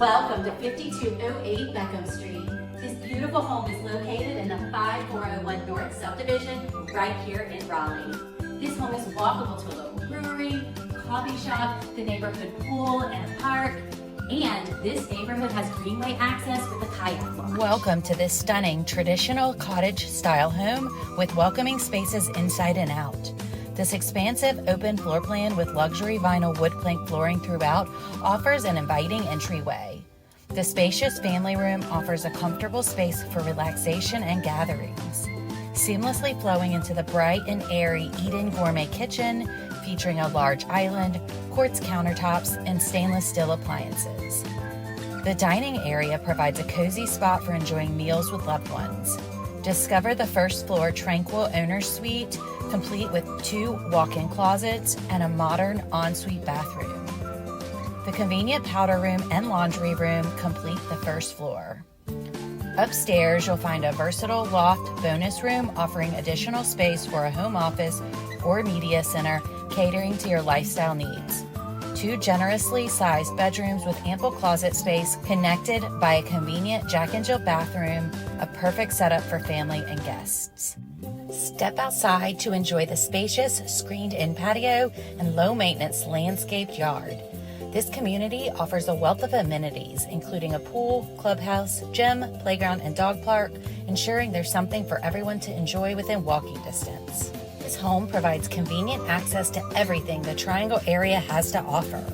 Welcome to 5208 Beckom Street. This beautiful home is located in the 5401 North subdivision right here in Raleigh. This home is walkable to a local brewery, coffee shop, the neighborhood pool, and a park. And this neighborhood has greenway access with a kayak launch. Welcome to this stunning traditional cottage-style home with welcoming spaces inside and out. This expansive open floor plan with luxury vinyl wood plank flooring throughout offers an inviting entryway. The spacious family room offers a comfortable space for relaxation and gatherings, seamlessly flowing into the bright and airy Eden Gourmet kitchen, featuring a large island, quartz countertops, and stainless steel appliances. The dining area provides a cozy spot for enjoying meals with loved ones. Discover the first floor tranquil owner's suite, complete with 2 walk-in closets and a modern ensuite bathroom. The convenient powder room and laundry room complete the first floor. Upstairs, you'll find a versatile loft bonus room offering additional space for a home office or media center catering to your lifestyle needs. 2 generously sized bedrooms with ample closet space connected by a convenient Jack and Jill bathroom, a perfect setup for family and guests. Step outside to enjoy the spacious, screened-in patio and low-maintenance landscaped yard. This community offers a wealth of amenities, including a pool, clubhouse, gym, playground, and dog park, ensuring there's something for everyone to enjoy within walking distance. This home provides convenient access to everything the Triangle area has to offer.